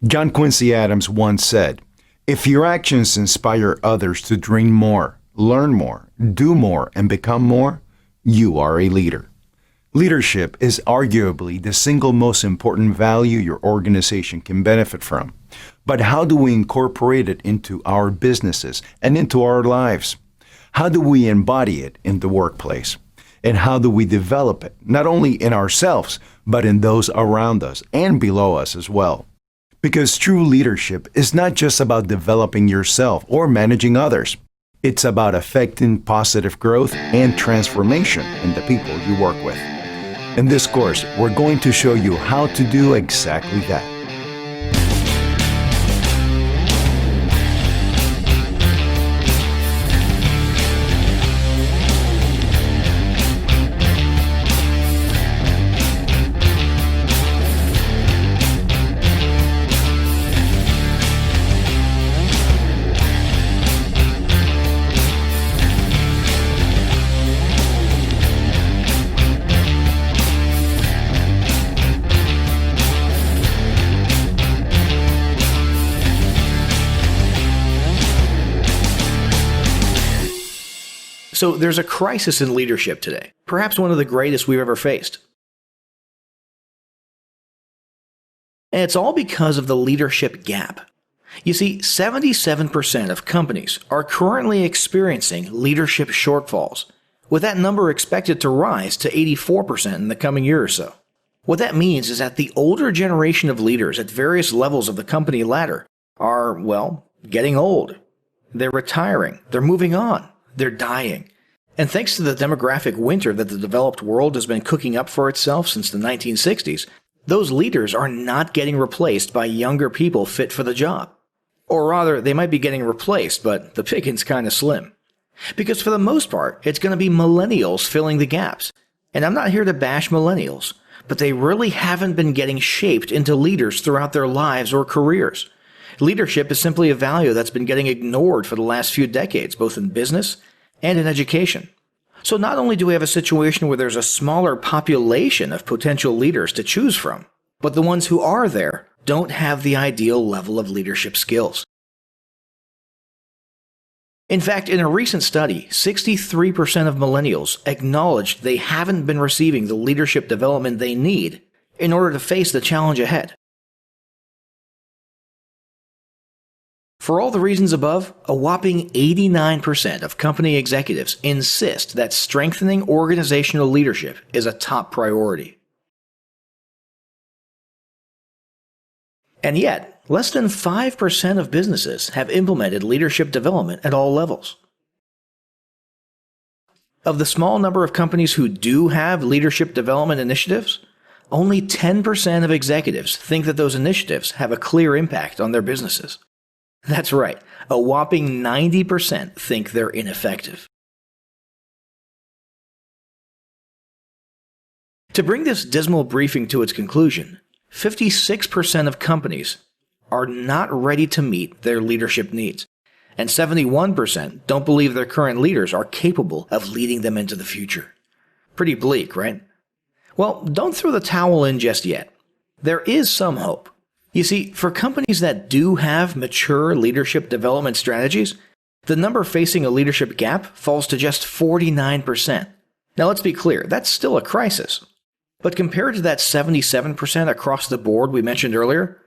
John Quincy Adams once said, "If your actions inspire others to dream more, learn more, do more, and become more, you are a leader." Leadership is arguably the single most important value your organization can benefit from. But how do we incorporate it into our businesses and into our lives? How do we embody it in the workplace? And how do we develop it, not only in ourselves, but in those around us and below us as well? Because true leadership is not just about developing yourself or managing others. It's about affecting positive growth and transformation in the people you work with. In this course, we're going to show you how to do exactly that. So there's a crisis in leadership today, perhaps one of the greatest we've ever faced. And it's all because of the leadership gap. You see, 77% of companies are currently experiencing leadership shortfalls, with that number expected to rise to 84% in the coming year or so. What that means is that the older generation of leaders at various levels of the company ladder are, well, getting old. They're retiring, they're moving on. They're dying. And thanks to the demographic winter that the developed world has been cooking up for itself since the 1960s, those leaders are not getting replaced by younger people fit for the job. Or rather, they might be getting replaced, but the pickings kind of slim. Because for the most part, it's going to be millennials filling the gaps. And I'm not here to bash millennials, but they really haven't been getting shaped into leaders throughout their lives or careers. Leadership is simply a value that's been getting ignored for the last few decades, both in business and in education. So not only do we have a situation where there's a smaller population of potential leaders to choose from, but the ones who are there don't have the ideal level of leadership skills. In fact, in a recent study, 63% of millennials acknowledged they haven't been receiving the leadership development they need in order to face the challenge ahead. For all the reasons above, a whopping 89% of company executives insist that strengthening organizational leadership is a top priority. And yet, less than 5% of businesses have implemented leadership development at all levels. Of the small number of companies who do have leadership development initiatives, only 10% of executives think that those initiatives have a clear impact on their businesses. That's right, a whopping 90% think they're ineffective. To bring this dismal briefing to its conclusion, 56% of companies are not ready to meet their leadership needs, and 71% don't believe their current leaders are capable of leading them into the future. Pretty bleak, right? Well, don't throw the towel in just yet. There is some hope. You see, for companies that do have mature leadership development strategies, the number facing a leadership gap falls to just 49%. Now let's be clear, that's still a crisis. But compared to that 77% across the board we mentioned earlier,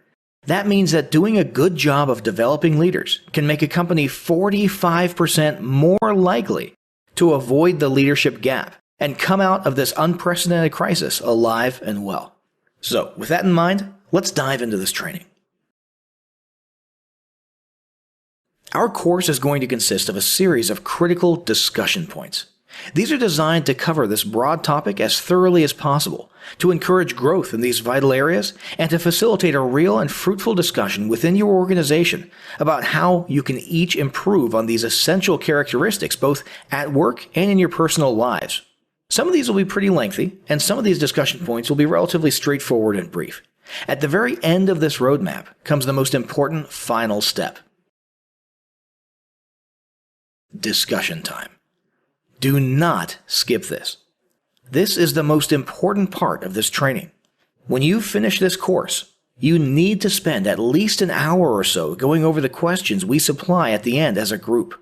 that means that doing a good job of developing leaders can make a company 45% more likely to avoid the leadership gap and come out of this unprecedented crisis alive and well. So, with that in mind, let's dive into this training. Our course is going to consist of a series of critical discussion points. These are designed to cover this broad topic as thoroughly as possible, to encourage growth in these vital areas, and to facilitate a real and fruitful discussion within your organization about how you can each improve on these essential characteristics both at work and in your personal lives. Some of these will be pretty lengthy, and some of these discussion points will be relatively straightforward and brief. At the very end of this roadmap comes the most important final step. Discussion time. Do not skip this. This is the most important part of this training. When you finish this course, You need to spend at least an hour or so going over the questions we supply at the end as a group.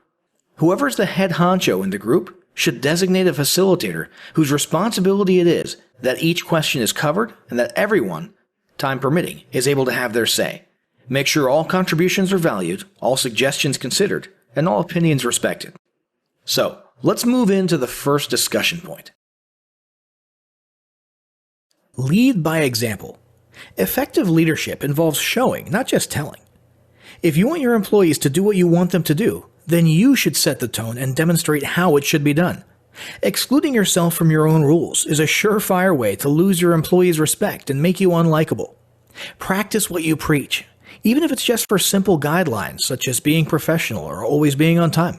Whoever's the head honcho in the group should designate a facilitator whose responsibility it is that each question is covered and that everyone, time permitting, is able to have their say. Make sure all contributions are valued, all suggestions considered, and all opinions respected. So, let's move into the first discussion point. Lead by example. Effective leadership involves showing, not just telling. If you want your employees to do what you want them to do, then you should set the tone and demonstrate how it should be done. Excluding yourself from your own rules is a surefire way to lose your employees' respect and make you unlikable. Practice what you preach, even if it's just for simple guidelines such as being professional or always being on time.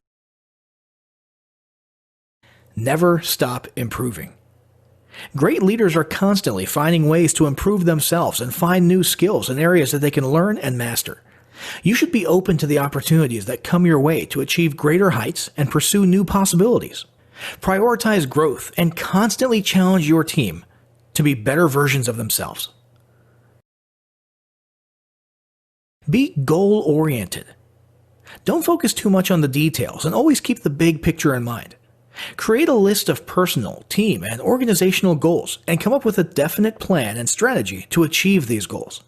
Never stop improving. Great leaders are constantly finding ways to improve themselves and find new skills in areas that they can learn and master. You should be open to the opportunities that come your way to achieve greater heights and pursue new possibilities. Prioritize growth and constantly challenge your team to be better versions of themselves. Be goal-oriented. Don't focus too much on the details and always keep the big picture in mind. Create a list of personal, team, and organizational goals and come up with a definite plan and strategy to achieve these goals.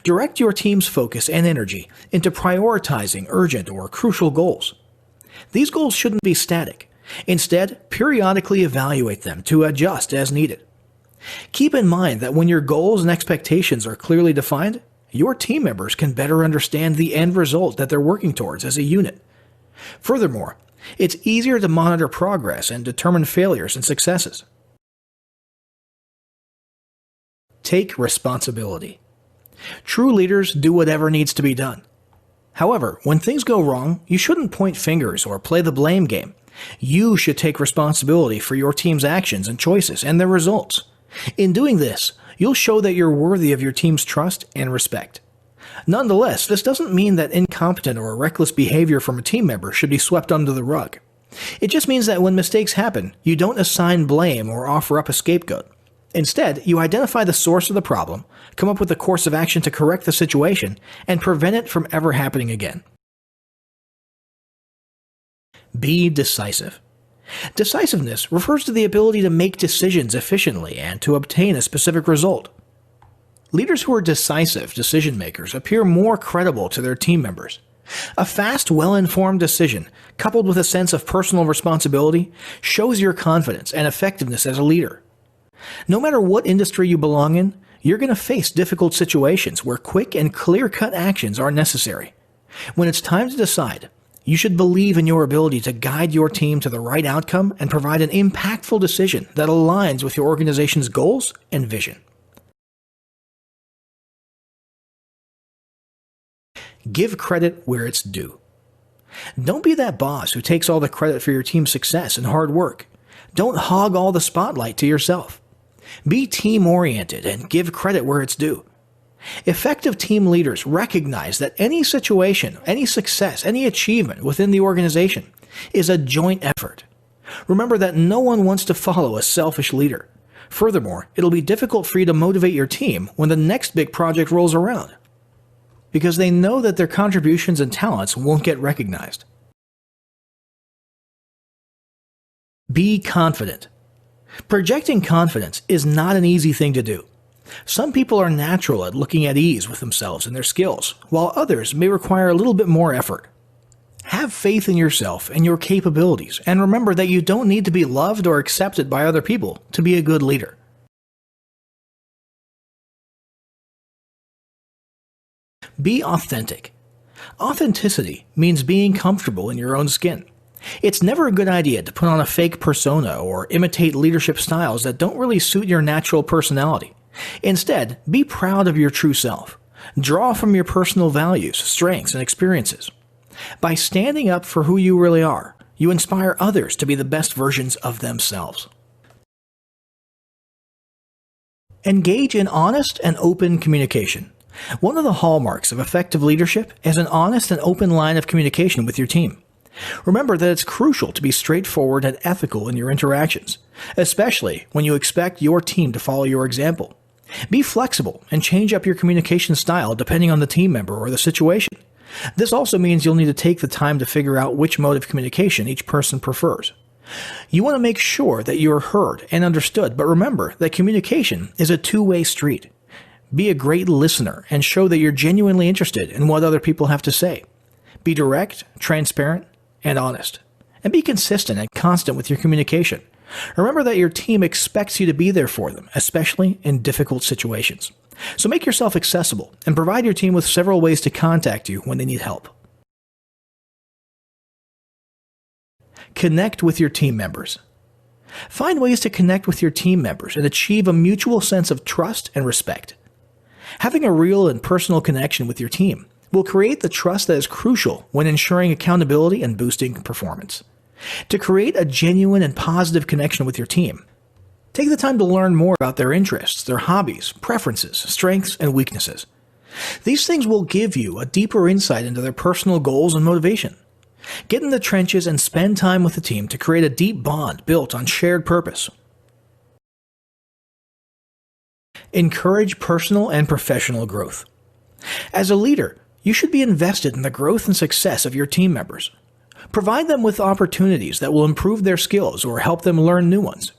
Direct your team's focus and energy into prioritizing urgent or crucial goals. These goals shouldn't be static. Instead, periodically evaluate them to adjust as needed. Keep in mind that when your goals and expectations are clearly defined, your team members can better understand the end result that they're working towards as a unit. Furthermore, it's easier to monitor progress and determine failures and successes. Take responsibility. True leaders do whatever needs to be done. However, when things go wrong, you shouldn't point fingers or play the blame game. You should take responsibility for your team's actions and choices and their results. In doing this, you'll show that you're worthy of your team's trust and respect. Nonetheless, this doesn't mean that incompetent or reckless behavior from a team member should be swept under the rug. It just means that when mistakes happen, you don't assign blame or offer up a scapegoat. Instead, you identify the source of the problem, come up with a course of action to correct the situation, and prevent it from ever happening again. Be decisive. Decisiveness refers to the ability to make decisions efficiently and to obtain a specific result. Leaders who are decisive decision makers appear more credible to their team members. A fast, well-informed decision, coupled with a sense of personal responsibility, shows your confidence and effectiveness as a leader. No matter what industry you belong in, you're going to face difficult situations where quick and clear-cut actions are necessary. When it's time to decide, you should believe in your ability to guide your team to the right outcome and provide an impactful decision that aligns with your organization's goals and vision. Give credit where it's due. Don't be that boss who takes all the credit for your team's success and hard work. Don't hog all the spotlight to yourself. Be team-oriented and give credit where it's due. Effective team leaders recognize that any situation, any success, any achievement within the organization is a joint effort. Remember that no one wants to follow a selfish leader. Furthermore, it'll be difficult for you to motivate your team when the next big project rolls around, because they know that their contributions and talents won't get recognized. Be confident. Projecting confidence is not an easy thing to do. Some people are natural at looking at ease with themselves and their skills, while others may require a little bit more effort. Have faith in yourself and your capabilities, and remember that you don't need to be loved or accepted by other people to be a good leader. Be authentic. Authenticity means being comfortable in your own skin. It's never a good idea to put on a fake persona or imitate leadership styles that don't really suit your natural personality. Instead, be proud of your true self. Draw from your personal values, strengths, and experiences. By standing up for who you really are, you inspire others to be the best versions of themselves. Engage in honest and open communication. One of the hallmarks of effective leadership is an honest and open line of communication with your team. Remember that it's crucial to be straightforward and ethical in your interactions, especially when you expect your team to follow your example. Be flexible and change up your communication style depending on the team member or the situation. This also means you'll need to take the time to figure out which mode of communication each person prefers. You want to make sure that you are heard and understood, but remember that communication is a two-way street. Be a great listener and show that you're genuinely interested in what other people have to say. Be direct, transparent, and honest. And be consistent and constant with your communication. Remember that your team expects you to be there for them, especially in difficult situations. So make yourself accessible and provide your team with several ways to contact you when they need help. Connect with your team members. Find ways to connect with your team members and achieve a mutual sense of trust and respect. Having a real and personal connection with your team will create the trust that is crucial when ensuring accountability and boosting performance. To create a genuine and positive connection with your team, take the time to learn more about their interests, their hobbies, preferences, strengths, and weaknesses. These things will give you a deeper insight into their personal goals and motivation. Get in the trenches and spend time with the team to create a deep bond built on shared purpose. Encourage personal and professional growth. As a leader, you should be invested in the growth and success of your team members. Provide them with opportunities that will improve their skills or help them learn new ones.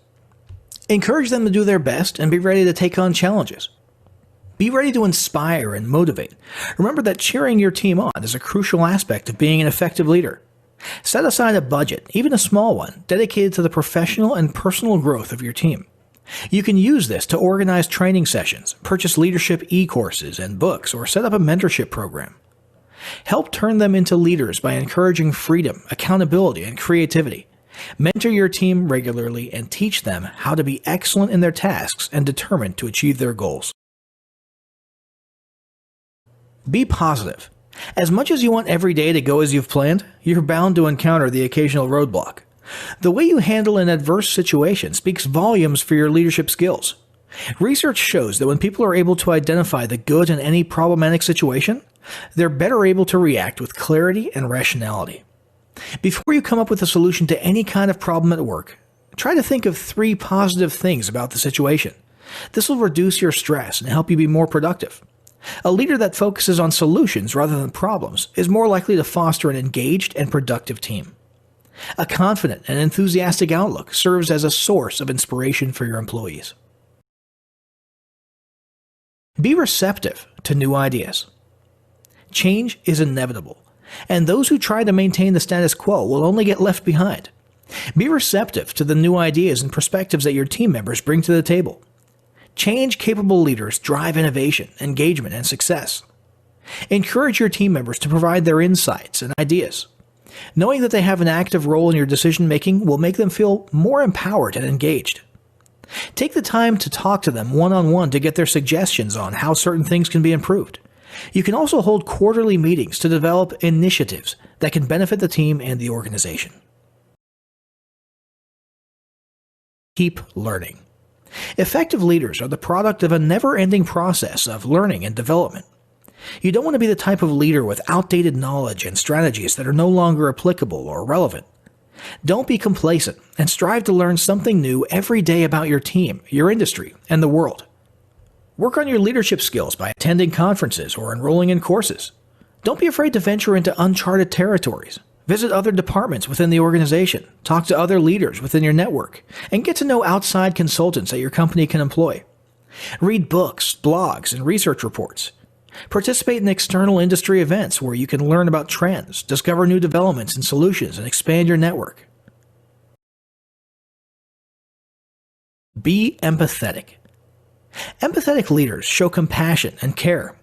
Encourage them to do their best and be ready to take on challenges. Be ready to inspire and motivate. Remember that cheering your team on is a crucial aspect of being an effective leader. Set aside a budget, even a small one, dedicated to the professional and personal growth of your team. You can use this to organize training sessions, purchase leadership e-courses and books, or set up a mentorship program. Help turn them into leaders by encouraging freedom, accountability, and creativity. Mentor your team regularly and teach them how to be excellent in their tasks and determined to achieve their goals. Be positive. As much as you want every day to go as you've planned, you're bound to encounter the occasional roadblock. The way you handle an adverse situation speaks volumes for your leadership skills. Research shows that when people are able to identify the good in any problematic situation, they're better able to react with clarity and rationality. Before you come up with a solution to any kind of problem at work, try to think of 3 positive things about the situation. This will reduce your stress and help you be more productive. A leader that focuses on solutions rather than problems is more likely to foster an engaged and productive team. A confident and enthusiastic outlook serves as a source of inspiration for your employees. Be receptive to new ideas. Change is inevitable, and those who try to maintain the status quo will only get left behind. Be receptive to the new ideas and perspectives that your team members bring to the table. Change-capable leaders drive innovation, engagement, and success. Encourage your team members to provide their insights and ideas. Knowing that they have an active role in your decision-making will make them feel more empowered and engaged. Take the time to talk to them one-on-one to get their suggestions on how certain things can be improved. You can also hold quarterly meetings to develop initiatives that can benefit the team and the organization. Keep learning. Effective leaders are the product of a never-ending process of learning and development. You don't want to be the type of leader with outdated knowledge and strategies that are no longer applicable or relevant. Don't be complacent and strive to learn something new every day about your team, your industry, and the world. Work on your leadership skills by attending conferences or enrolling in courses. Don't be afraid to venture into uncharted territories. Visit other departments within the organization, talk to other leaders within your network, and get to know outside consultants that your company can employ. Read books, blogs, and research reports. Participate in external industry events where you can learn about trends, discover new developments and solutions, and expand your network. Be empathetic. Empathetic leaders show compassion and care.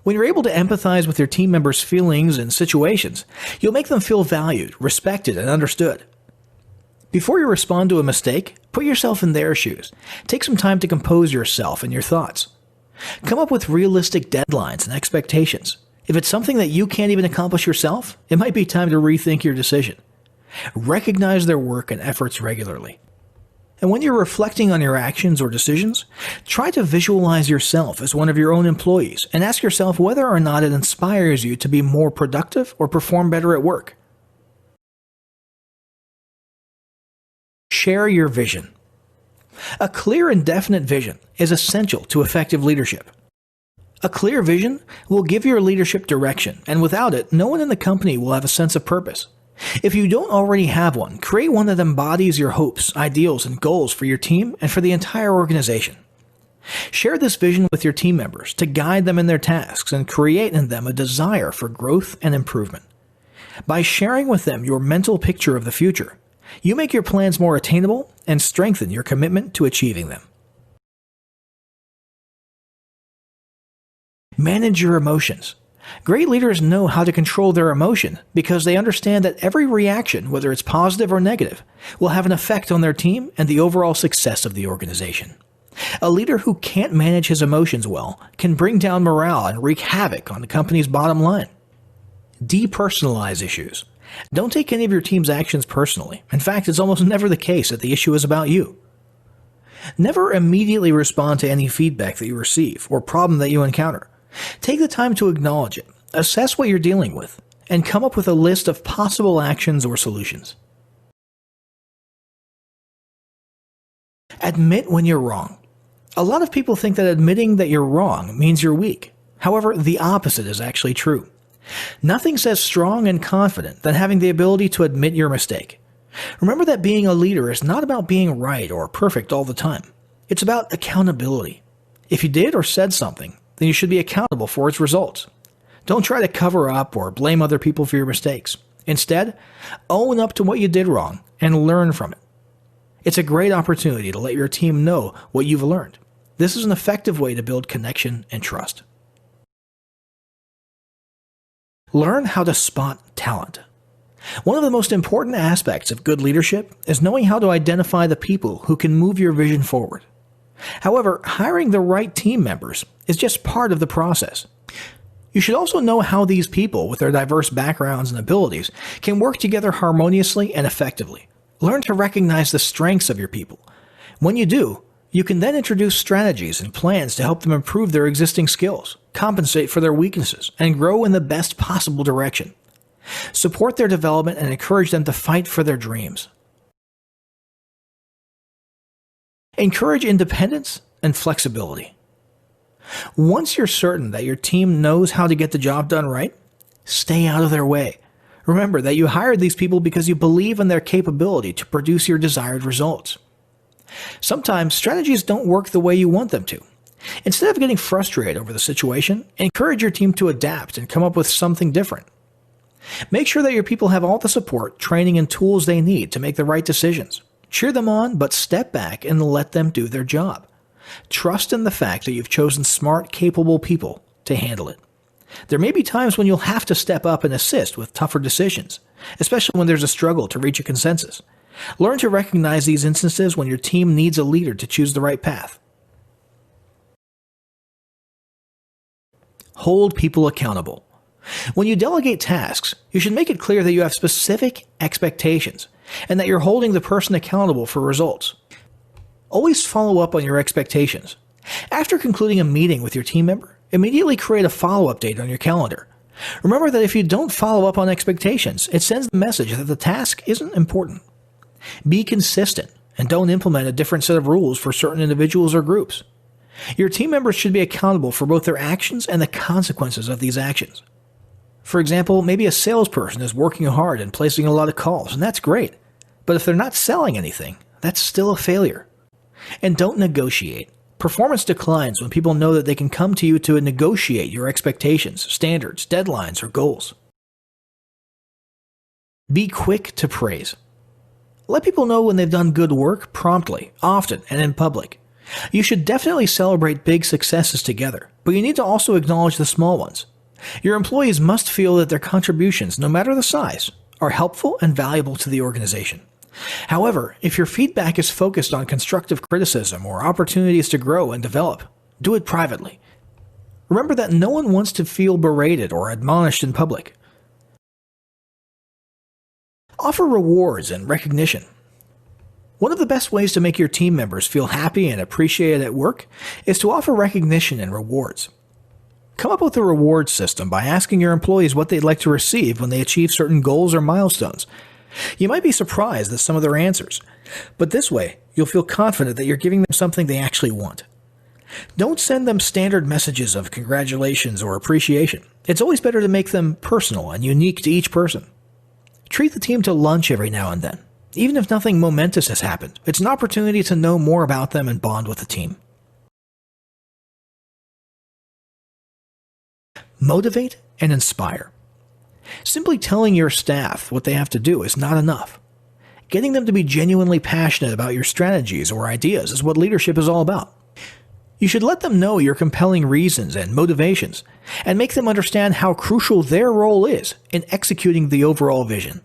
When you're able to empathize with your team members' feelings and situations, you'll make them feel valued, respected, and understood. Before you respond to a mistake, put yourself in their shoes. Take some time to compose yourself and your thoughts. Come up with realistic deadlines and expectations. If it's something that you can't even accomplish yourself, it might be time to rethink your decision. Recognize their work and efforts regularly. And when you're reflecting on your actions or decisions, try to visualize yourself as one of your own employees and ask yourself whether or not it inspires you to be more productive or perform better at work. Share your vision. A clear and definite vision is essential to effective leadership. A clear vision will give your leadership direction, and without it, no one in the company will have a sense of purpose. If you don't already have one, create one that embodies your hopes, ideals, and goals for your team and for the entire organization. Share this vision with your team members to guide them in their tasks and create in them a desire for growth and improvement. By sharing with them your mental picture of the future, you make your plans more attainable and strengthen your commitment to achieving them. Manage your emotions. Great leaders know how to control their emotion because they understand that every reaction, whether it's positive or negative, will have an effect on their team and the overall success of the organization. A leader who can't manage his emotions well can bring down morale and wreak havoc on the company's bottom line. Depersonalize issues. Don't take any of your team's actions personally. In fact, it's almost never the case that the issue is about you. Never immediately respond to any feedback that you receive or problem that you encounter. Take the time to acknowledge it, assess what you're dealing with, and come up with a list of possible actions or solutions. Admit when you're wrong. A lot of people think that admitting that you're wrong means you're weak. However, the opposite is actually true. Nothing says strong and confident than having the ability to admit your mistake. Remember that being a leader is not about being right or perfect all the time. It's about accountability. If you did or said something, then you should be accountable for its results. Don't try to cover up or blame other people for your mistakes. Instead, own up to what you did wrong and learn from it. It's a great opportunity to let your team know what you've learned. This is an effective way to build connection and trust. Learn how to spot talent. One of the most important aspects of good leadership is knowing how to identify the people who can move your vision forward. However, hiring the right team members is just part of the process. You should also know how these people, with their diverse backgrounds and abilities, can work together harmoniously and effectively. Learn to recognize the strengths of your people. When you do, you can then introduce strategies and plans to help them improve their existing skills, compensate for their weaknesses, and grow in the best possible direction. Support their development and encourage them to fight for their dreams. Encourage independence and flexibility. Once you're certain that your team knows how to get the job done right, stay out of their way. Remember that you hired these people because you believe in their capability to produce your desired results. Sometimes strategies don't work the way you want them to. Instead of getting frustrated over the situation, encourage your team to adapt and come up with something different. Make sure that your people have all the support, training, and tools they need to make the right decisions. Cheer them on, but step back and let them do their job. Trust in the fact that you've chosen smart, capable people to handle it. There may be times when you'll have to step up and assist with tougher decisions, especially when there's a struggle to reach a consensus. Learn to recognize these instances when your team needs a leader to choose the right path. Hold people accountable. When you delegate tasks, you should make it clear that you have specific expectations and that you're holding the person accountable for results. Always follow up on your expectations. After concluding a meeting with your team member, immediately create a follow-up date on your calendar. Remember that if you don't follow up on expectations, it sends the message that the task isn't important. Be consistent and don't implement a different set of rules for certain individuals or groups. Your team members should be accountable for both their actions and the consequences of these actions. For example, maybe a salesperson is working hard and placing a lot of calls, and that's great. But if they're not selling anything, that's still a failure. And don't negotiate. Performance declines when people know that they can come to you to negotiate your expectations, standards, deadlines, or goals. Be quick to praise. Let people know when they've done good work promptly, often, and in public. You should definitely celebrate big successes together, but you need to also acknowledge the small ones. Your employees must feel that their contributions, no matter the size, are helpful and valuable to the organization. However, if your feedback is focused on constructive criticism or opportunities to grow and develop, do it privately. Remember that no one wants to feel berated or admonished in public. Offer rewards and recognition. One of the best ways to make your team members feel happy and appreciated at work is to offer recognition and rewards. Come up with a reward system by asking your employees what they'd like to receive when they achieve certain goals or milestones. You might be surprised at some of their answers, but this way, you'll feel confident that you're giving them something they actually want. Don't send them standard messages of congratulations or appreciation. It's always better to make them personal and unique to each person. Treat the team to lunch every now and then. Even if nothing momentous has happened, it's an opportunity to know more about them and bond with the team. Motivate and inspire. Simply telling your staff what they have to do is not enough. Getting them to be genuinely passionate about your strategies or ideas is what leadership is all about. You should let them know your compelling reasons and motivations, and make them understand how crucial their role is in executing the overall vision.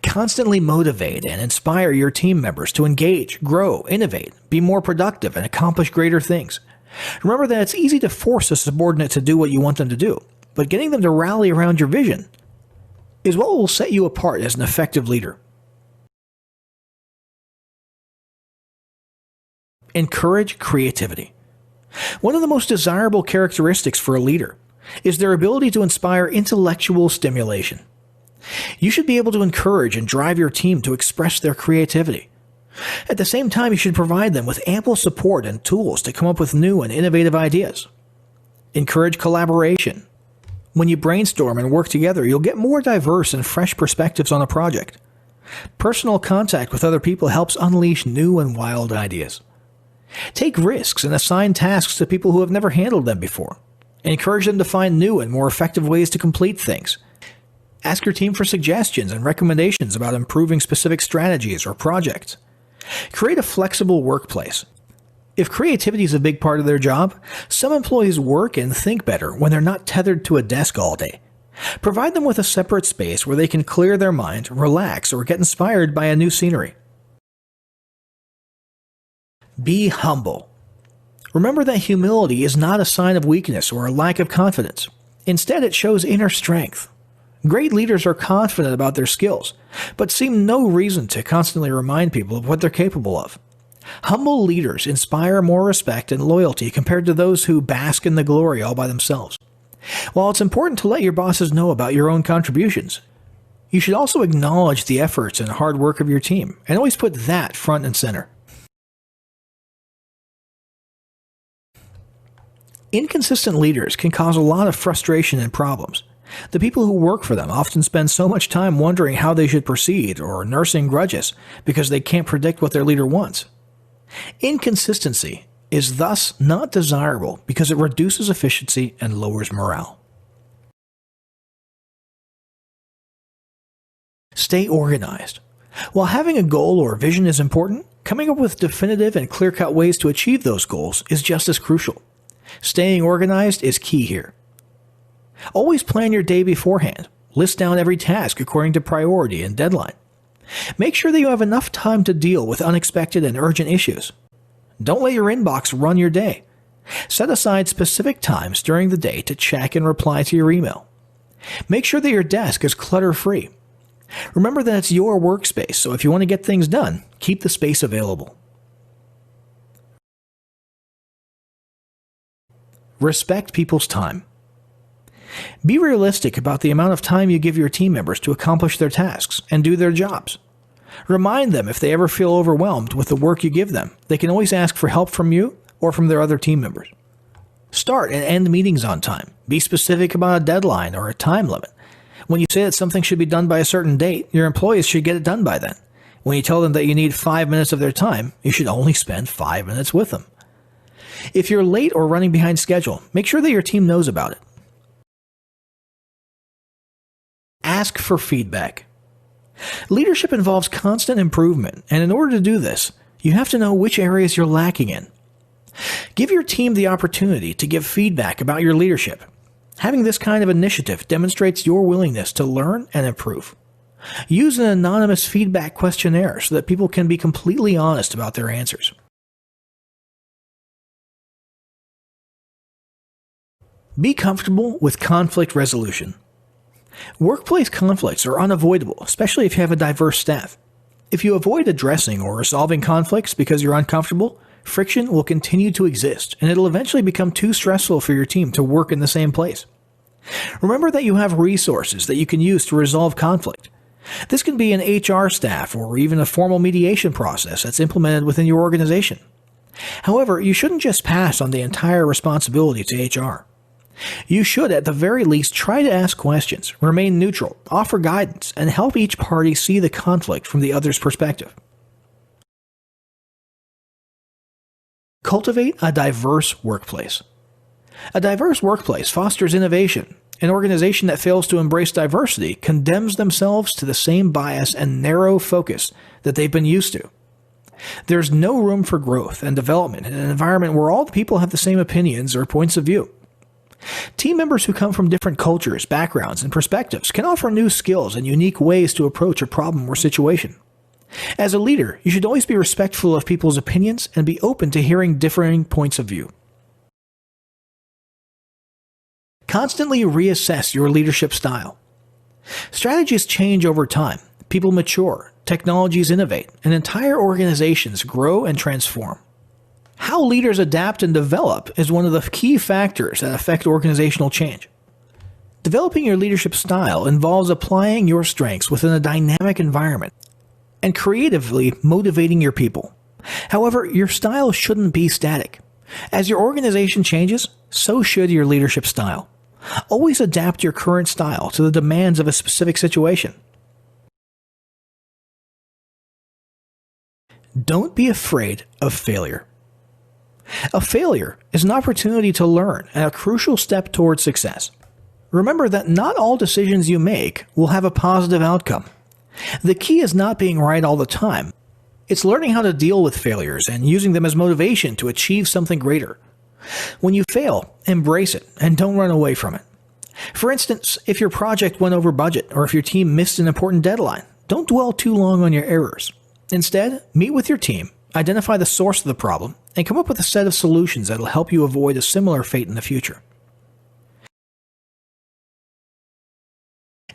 Constantly motivate and inspire your team members to engage, grow, innovate, be more productive, and accomplish greater things. Remember that it's easy to force a subordinate to do what you want them to do, but getting them to rally around your vision is what will set you apart as an effective leader. Encourage creativity. One of the most desirable characteristics for a leader is their ability to inspire intellectual stimulation. You should be able to encourage and drive your team to express their creativity. At the same time, you should provide them with ample support and tools to come up with new and innovative ideas. Encourage collaboration. When you brainstorm and work together, you'll get more diverse and fresh perspectives on a project. Personal contact with other people helps unleash new and wild ideas. Take risks and assign tasks to people who have never handled them before. Encourage them to find new and more effective ways to complete things. Ask your team for suggestions and recommendations about improving specific strategies or projects. Create a flexible workplace. If creativity is a big part of their job, some employees work and think better when they're not tethered to a desk all day. Provide them with a separate space where they can clear their mind, relax, or get inspired by a new scenery. Be humble. Remember that humility is not a sign of weakness or a lack of confidence. Instead, it shows inner strength. Great leaders are confident about their skills, but see no reason to constantly remind people of what they're capable of. Humble leaders inspire more respect and loyalty compared to those who bask in the glory all by themselves. While it's important to let your bosses know about your own contributions, you should also acknowledge the efforts and hard work of your team, and always put that front and center. Inconsistent leaders can cause a lot of frustration and problems. The people who work for them often spend so much time wondering how they should proceed or nursing grudges because they can't predict what their leader wants. Inconsistency is thus not desirable because it reduces efficiency and lowers morale. Stay organized. While having a goal or vision is important, coming up with definitive and clear-cut ways to achieve those goals is just as crucial. Staying organized is key here. Always plan your day beforehand. List down every task according to priority and deadline. Make sure that you have enough time to deal with unexpected and urgent issues. Don't let your inbox run your day. Set aside specific times during the day to check and reply to your email. Make sure that your desk is clutter-free. Remember that it's your workspace, so if you want to get things done, keep the space available. Respect people's time. Be realistic about the amount of time you give your team members to accomplish their tasks and do their jobs. Remind them if they ever feel overwhelmed with the work you give them, they can always ask for help from you or from their other team members. Start and end meetings on time. Be specific about a deadline or a time limit. When you say that something should be done by a certain date, your employees should get it done by then. When you tell them that you need 5 minutes of their time, you should only spend 5 minutes with them. If you're late or running behind schedule, make sure that your team knows about it. Ask for feedback. Leadership involves constant improvement, and in order to do this, you have to know which areas you're lacking in. Give your team the opportunity to give feedback about your leadership. Having this kind of initiative demonstrates your willingness to learn and improve. Use an anonymous feedback questionnaire so that people can be completely honest about their answers. Be comfortable with conflict resolution. Workplace conflicts are unavoidable, especially if you have a diverse staff. If you avoid addressing or resolving conflicts because you're uncomfortable, friction will continue to exist, and it'll eventually become too stressful for your team to work in the same place. Remember that you have resources that you can use to resolve conflict. This can be an HR staff or even a formal mediation process that's implemented within your organization. However, you shouldn't just pass on the entire responsibility to HR. You should, at the very least, try to ask questions, remain neutral, offer guidance, and help each party see the conflict from the other's perspective. Cultivate a diverse workplace. A diverse workplace fosters innovation. An organization that fails to embrace diversity condemns themselves to the same bias and narrow focus that they've been used to. There's no room for growth and development in an environment where all the people have the same opinions or points of view. Team members who come from different cultures, backgrounds, and perspectives can offer new skills and unique ways to approach a problem or situation. As a leader, you should always be respectful of people's opinions and be open to hearing differing points of view. Constantly reassess your leadership style. Strategies change over time. People mature, technologies innovate, and entire organizations grow and transform. How leaders adapt and develop is one of the key factors that affect organizational change. Developing your leadership style involves applying your strengths within a dynamic environment and creatively motivating your people. However, your style shouldn't be static. As your organization changes, so should your leadership style. Always adapt your current style to the demands of a specific situation. Don't be afraid of failure. A failure is an opportunity to learn and a crucial step towards success. Remember that not all decisions you make will have a positive outcome. The key is not being right all the time. It's learning how to deal with failures and using them as motivation to achieve something greater. When you fail, embrace it and don't run away from it. For instance, if your project went over budget or if your team missed an important deadline, don't dwell too long on your errors. Instead, meet with your team, identify the source of the problem, and come up with a set of solutions that will help you avoid a similar fate in the future.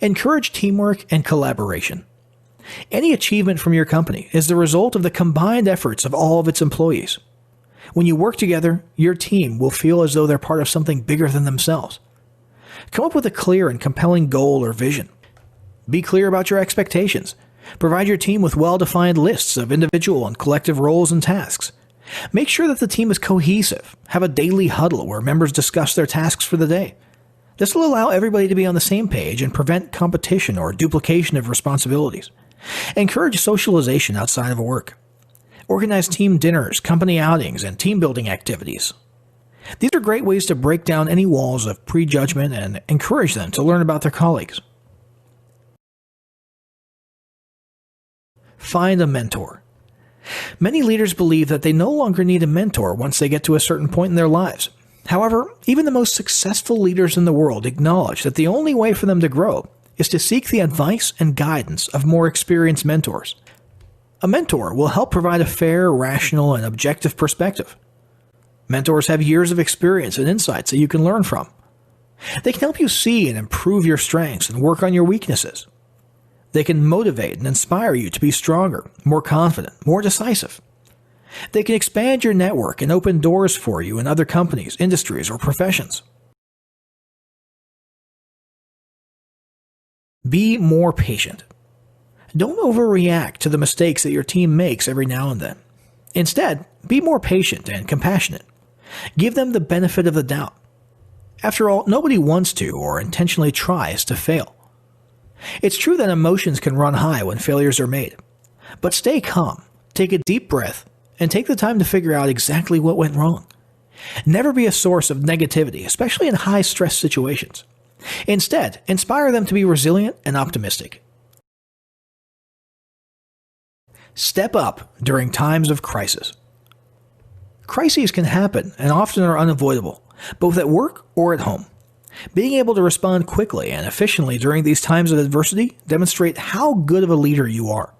Encourage teamwork and collaboration. Any achievement from your company is the result of the combined efforts of all of its employees. When you work together, your team will feel as though they're part of something bigger than themselves. Come up with a clear and compelling goal or vision. Be clear about your expectations. Provide your team with well-defined lists of individual and collective roles and tasks. Make sure that the team is cohesive. Have a daily huddle where members discuss their tasks for the day. This will allow everybody to be on the same page and prevent competition or duplication of responsibilities. Encourage socialization outside of work. Organize team dinners, company outings, and team building activities. These are great ways to break down any walls of prejudgment and encourage them to learn about their colleagues. Find a mentor. Many leaders believe that they no longer need a mentor once they get to a certain point in their lives. However, even the most successful leaders in the world acknowledge that the only way for them to grow is to seek the advice and guidance of more experienced mentors. A mentor will help provide a fair, rational, and objective perspective. Mentors have years of experience and insights that you can learn from. They can help you see and improve your strengths and work on your weaknesses. They can motivate and inspire you to be stronger, more confident, more decisive. They can expand your network and open doors for you in other companies, industries, or professions. Be more patient. Don't overreact to the mistakes that your team makes every now and then. Instead, be more patient and compassionate. Give them the benefit of the doubt. After all, nobody wants to or intentionally tries to fail. It's true that emotions can run high when failures are made. But stay calm, take a deep breath, and take the time to figure out exactly what went wrong. Never be a source of negativity, especially in high-stress situations. Instead, inspire them to be resilient and optimistic. Step up during times of crisis. Crises can happen and often are unavoidable, both at work or at home. Being able to respond quickly and efficiently during these times of adversity demonstrate how good of a leader you are.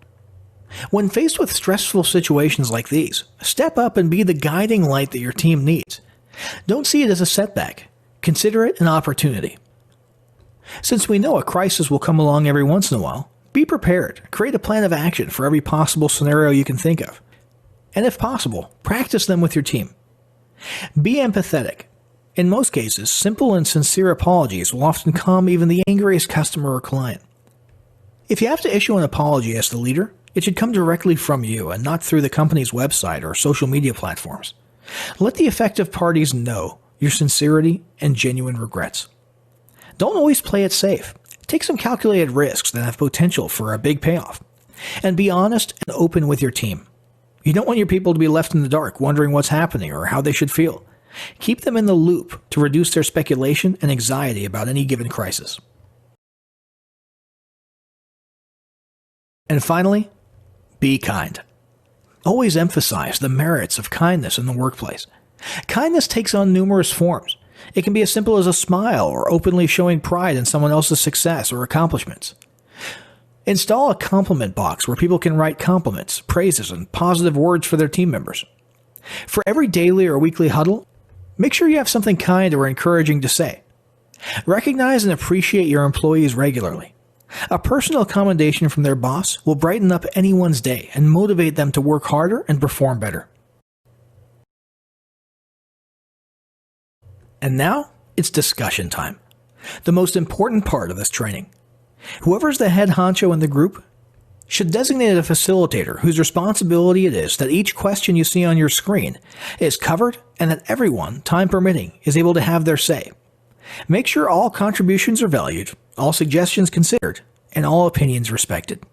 When faced with stressful situations like these, step up and be the guiding light that your team needs. Don't see it as a setback. Consider it an opportunity. Since we know a crisis will come along every once in a while, be prepared. Create a plan of action for every possible scenario you can think of. And if possible, practice them with your team. Be empathetic. In most cases, simple and sincere apologies will often calm even the angriest customer or client. If you have to issue an apology as the leader, it should come directly from you and not through the company's website or social media platforms. Let the affected parties know your sincerity and genuine regrets. Don't always play it safe. Take some calculated risks that have potential for a big payoff. And be honest and open with your team. You don't want your people to be left in the dark wondering what's happening or how they should feel. Keep them in the loop to reduce their speculation and anxiety about any given crisis. And finally, be kind. Always emphasize the merits of kindness in the workplace. Kindness takes on numerous forms. It can be as simple as a smile or openly showing pride in someone else's success or accomplishments. Install a compliment box where people can write compliments, praises, and positive words for their team members. For every daily or weekly huddle, make sure you have something kind or encouraging to say. Recognize and appreciate your employees regularly. A personal commendation from their boss will brighten up anyone's day and motivate them to work harder and perform better. And now, it's discussion time. The most important part of this training. Whoever's the head honcho in the group should designate a facilitator whose responsibility it is that each question you see on your screen is covered and that everyone, time permitting, is able to have their say. Make sure all contributions are valued, all suggestions considered, and all opinions respected.